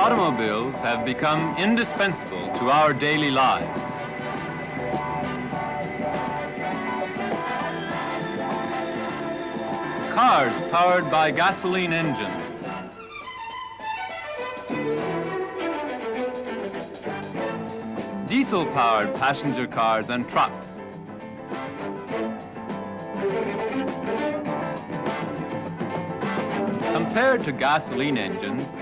Automobiles have become indispensable to our daily lives. Cars powered by gasoline engines. Diesel-powered passenger cars and trucks. Compared to gasoline engines,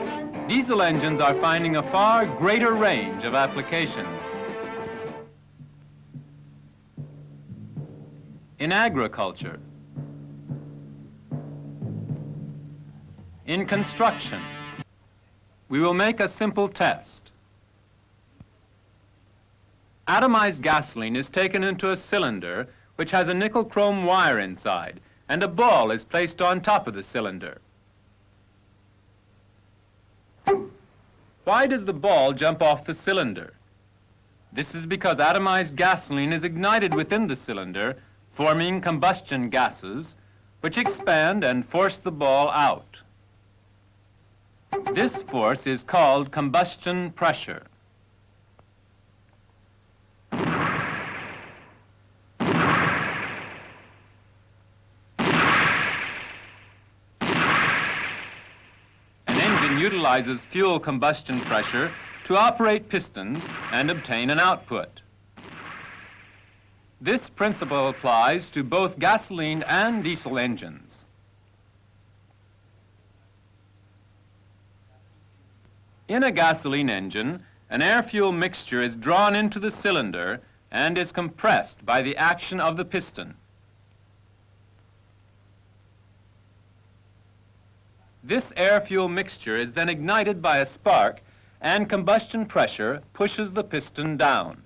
diesel engines are finding a far greater range of applications. In agriculture, in construction, we will make a simple test. Atomized gasoline is taken into a cylinder which has a nickel chrome wire inside, and a ball is placed on top of the cylinder. Why does the ball jump off the cylinder? This is because atomized gasoline is ignited within the cylinder, forming combustion gases, which expand and force the ball out. This force is called combustion pressure. Utilizes fuel combustion pressure to operate pistons and obtain an output. This principle applies to both gasoline and diesel engines. In a gasoline engine, an air-fuel mixture is drawn into the cylinder and is compressed by the action of the piston. This air-fuel mixture is then ignited by a spark, and combustion pressure pushes the piston down.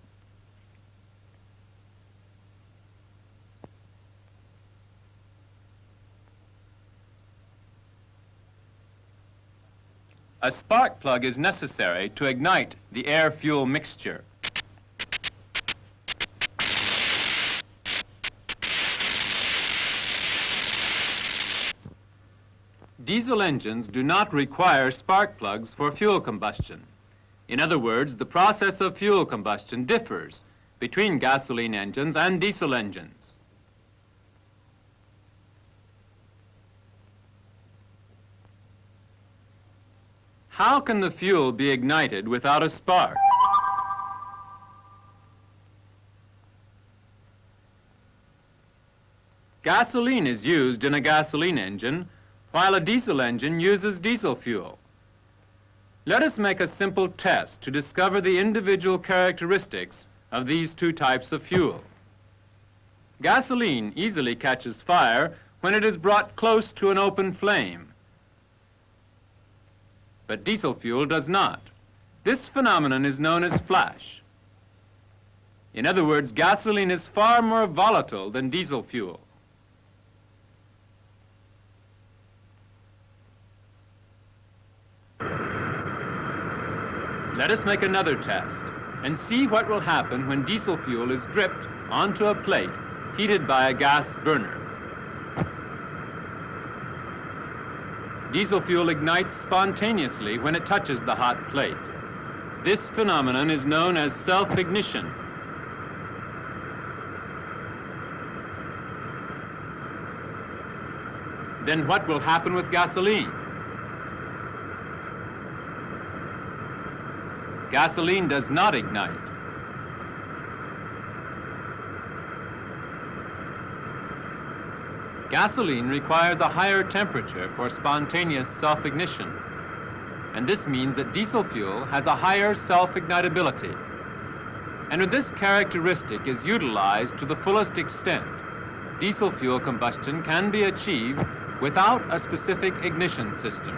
A spark plug is necessary to ignite the air-fuel mixture. Diesel engines do not require spark plugs for fuel combustion. In other words, the process of fuel combustion differs between gasoline engines and diesel engines. How can the fuel be ignited without a spark? Gasoline is used in a gasoline engine, while a diesel engine uses diesel fuel. Let us make a simple test to discover the individual characteristics of these two types of fuel. Gasoline easily catches fire when it is brought close to an open flame, but diesel fuel does not. This phenomenon is known as flash. In other words, gasoline is far more volatile than diesel fuel. Let us make another test and see what will happen when diesel fuel is dripped onto a plate heated by a gas burner. Diesel fuel ignites spontaneously when it touches the hot plate. This phenomenon is known as self-ignition. Then what will happen with gasoline? Gasoline does not ignite. Gasoline requires a higher temperature for spontaneous self-ignition, and this means that diesel fuel has a higher self-ignitability. And when this characteristic is utilized to the fullest extent, diesel fuel combustion can be achieved without a specific ignition system.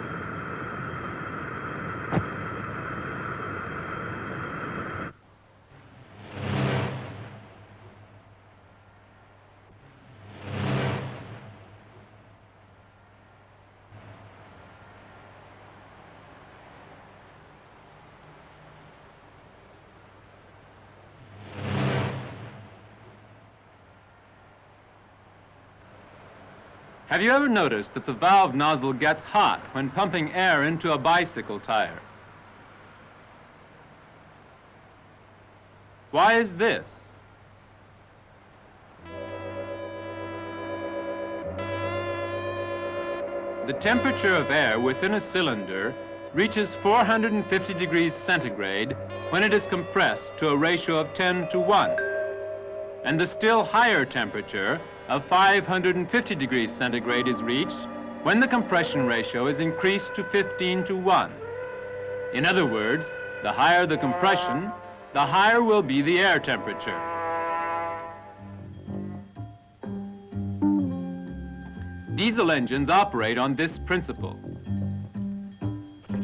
Have you ever noticed that the valve nozzle gets hot when pumping air into a bicycle tire? Why is this? The temperature of air within a cylinder reaches 450 degrees centigrade when it is compressed to a ratio of 10 to 1. And the still higher temperature of 550 degrees centigrade is reached when the compression ratio is increased to 15 to 1. In other words, the higher the compression, the higher will be the air temperature. Diesel engines operate on this principle.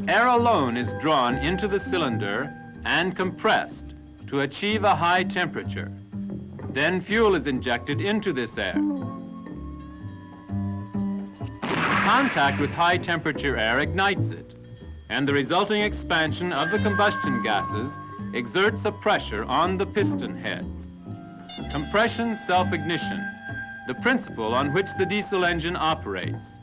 Air alone is drawn into the cylinder and compressed to achieve a high temperature. Then fuel is injected into this air. Contact with high temperature air ignites it, and the resulting expansion of the combustion gases exerts a pressure on the piston head. Compression self-ignition, the principle on which the diesel engine operates.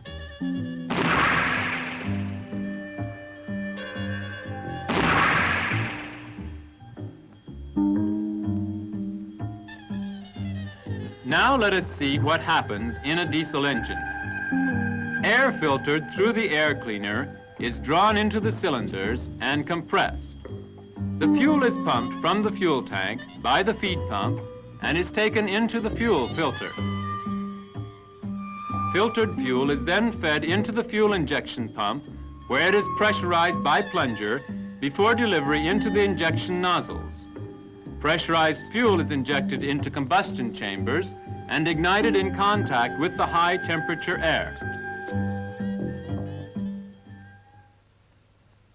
Now let us see what happens in a diesel engine. Air filtered through the air cleaner is drawn into the cylinders and compressed. The fuel is pumped from the fuel tank by the feed pump and is taken into the fuel filter. Filtered fuel is then fed into the fuel injection pump, where it is pressurized by plunger before delivery into the injection nozzles. Pressurized fuel is injected into combustion chambers and ignited in contact with the high temperature air.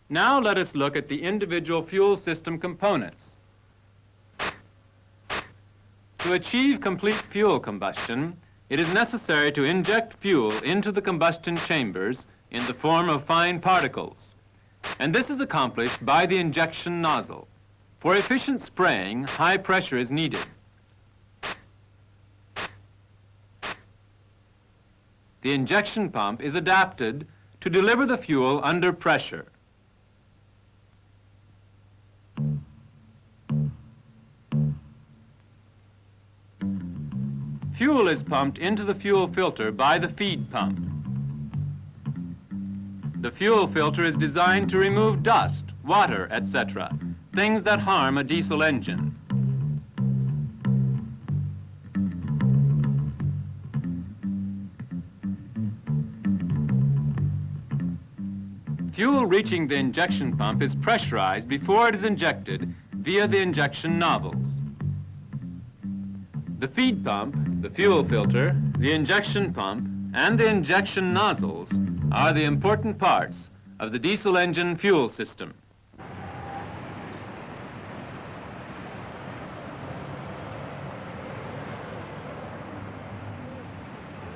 Now let us look at the individual fuel system components. To achieve complete fuel combustion, it is necessary to inject fuel into the combustion chambers in the form of fine particles, and this is accomplished by the injection nozzle. For efficient spraying, high pressure is needed. The injection pump is adapted to deliver the fuel under pressure. Fuel is pumped into the fuel filter by the feed pump. The fuel filter is designed to remove dust, water, etc., things that harm a diesel engine. Fuel reaching the injection pump is pressurized before it is injected via the injection nozzles. The feed pump, the fuel filter, the injection pump, and the injection nozzles are the important parts of the diesel engine fuel system.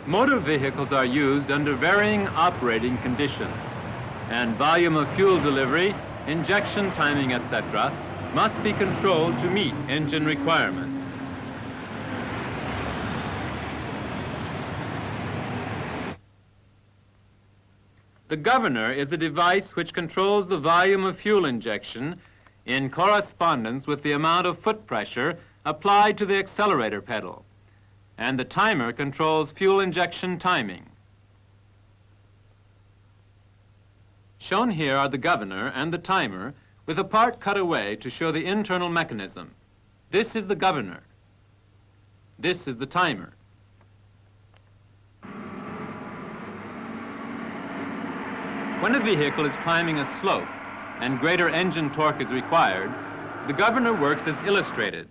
Motor vehicles are used under varying operating conditions, and volume of fuel delivery, injection timing, etc., must be controlled to meet engine requirements. The governor is a device which controls the volume of fuel injection in correspondence with the amount of foot pressure applied to the accelerator pedal, and the timer controls fuel injection timing. Shown here are the governor and the timer with a part cut away to show the internal mechanism. This is the governor. This is the timer. When a vehicle is climbing a slope and greater engine torque is required, the governor works as illustrated,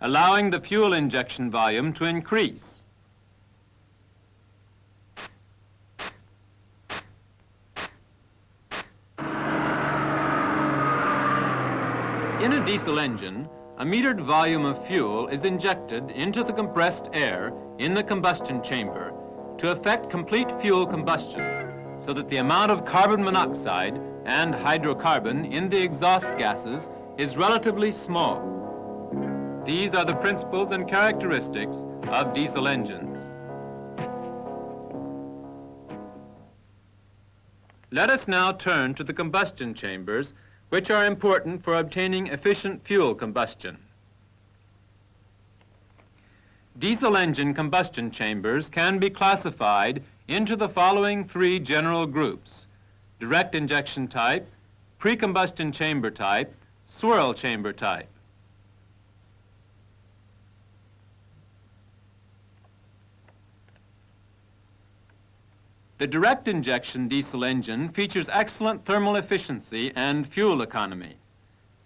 allowing the fuel injection volume to increase. In a diesel engine, a metered volume of fuel is injected into the compressed air in the combustion chamber to effect complete fuel combustion, so that the amount of carbon monoxide and hydrocarbon in the exhaust gases is relatively small. These are the principles and characteristics of diesel engines. Let us now turn to the combustion chambers, which are important for obtaining efficient fuel combustion. Diesel engine combustion chambers can be classified into the following three general groups: direct injection type, pre-combustion chamber type, swirl chamber type. The direct injection diesel engine features excellent thermal efficiency and fuel economy,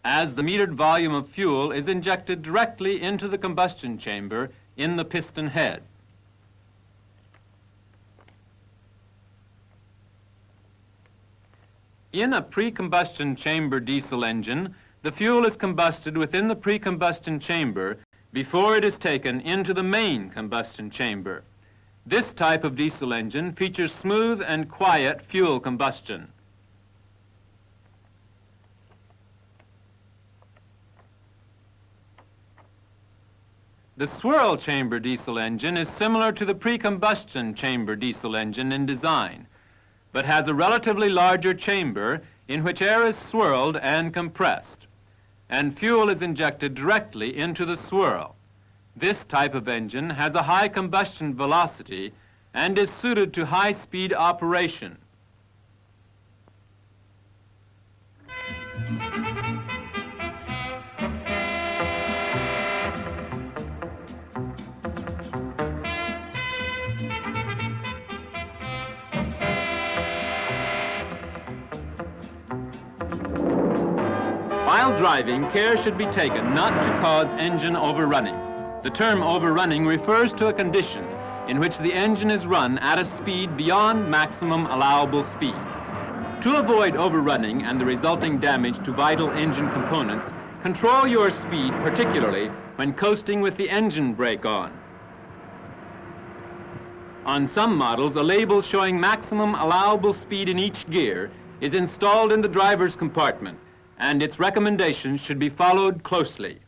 as the metered volume of fuel is injected directly into the combustion chamber in the piston head. In a pre-combustion chamber diesel engine, the fuel is combusted within the pre-combustion chamber before it is taken into the main combustion chamber. This type of diesel engine features smooth and quiet fuel combustion. The swirl chamber diesel engine is similar to the pre-combustion chamber diesel engine in design, but has a relatively larger chamber in which air is swirled and compressed, and fuel is injected directly into the swirl. This type of engine has a high combustion velocity and is suited to high-speed operation. While driving, care should be taken not to cause engine overrunning. The term overrunning refers to a condition in which the engine is run at a speed beyond maximum allowable speed. To avoid overrunning and the resulting damage to vital engine components, control your speed, particularly when coasting with the engine brake on. On some models, a label showing maximum allowable speed in each gear is installed in the driver's compartment, and its recommendations should be followed closely.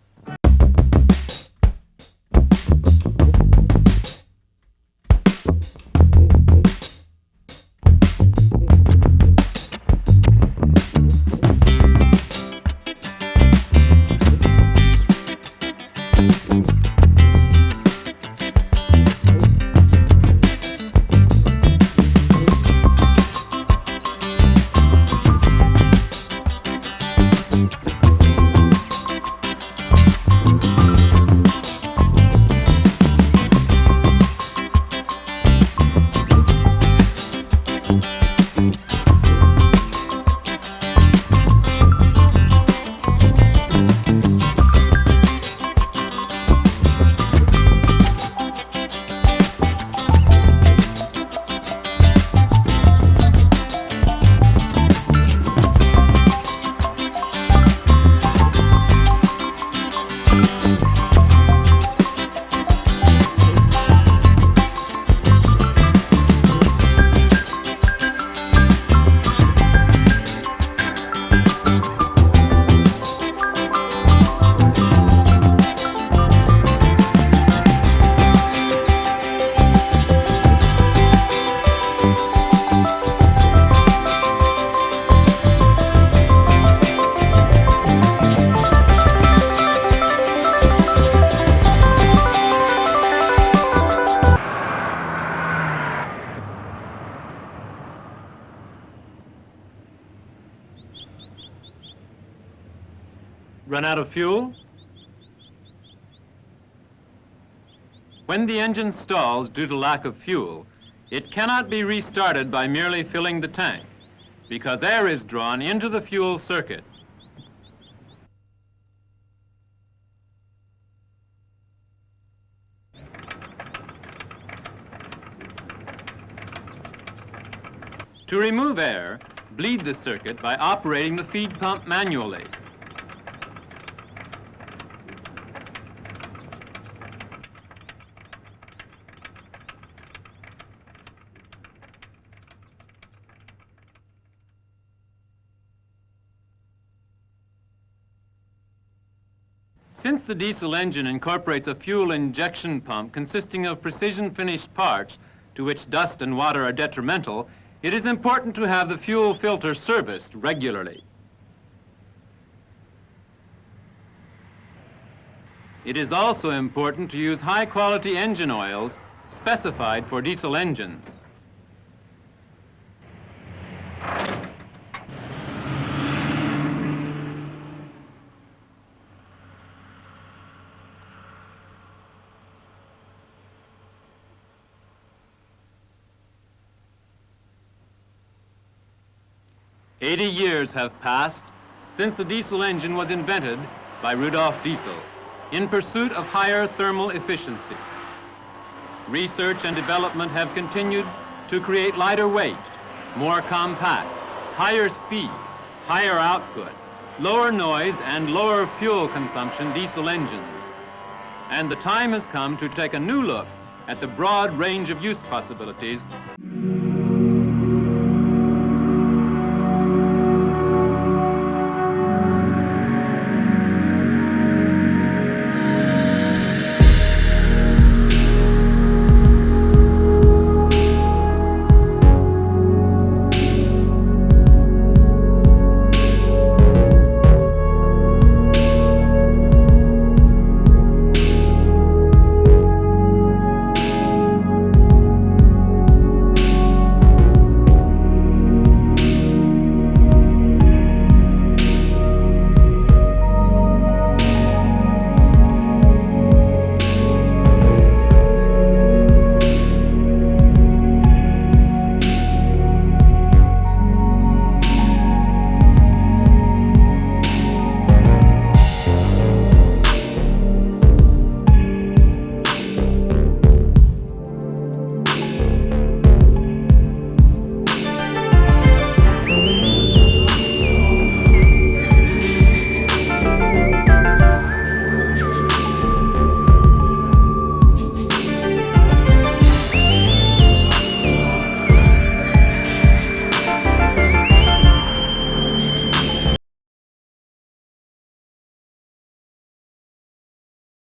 Run out of fuel? When the engine stalls due to lack of fuel, it cannot be restarted by merely filling the tank, because air is drawn into the fuel circuit. To remove air, bleed the circuit by operating the feed pump manually. Since the diesel engine incorporates a fuel injection pump consisting of precision finished parts to which dust and water are detrimental, it is important to have the fuel filter serviced regularly. It is also important to use high-quality engine oils specified for diesel engines. "80 years have passed since the diesel engine was invented by Rudolf Diesel in pursuit of higher thermal efficiency. Research and development have continued to create lighter weight, more compact, higher speed, higher output, lower noise, and lower fuel consumption diesel engines. And the time has come to take a new look at the broad range of use possibilities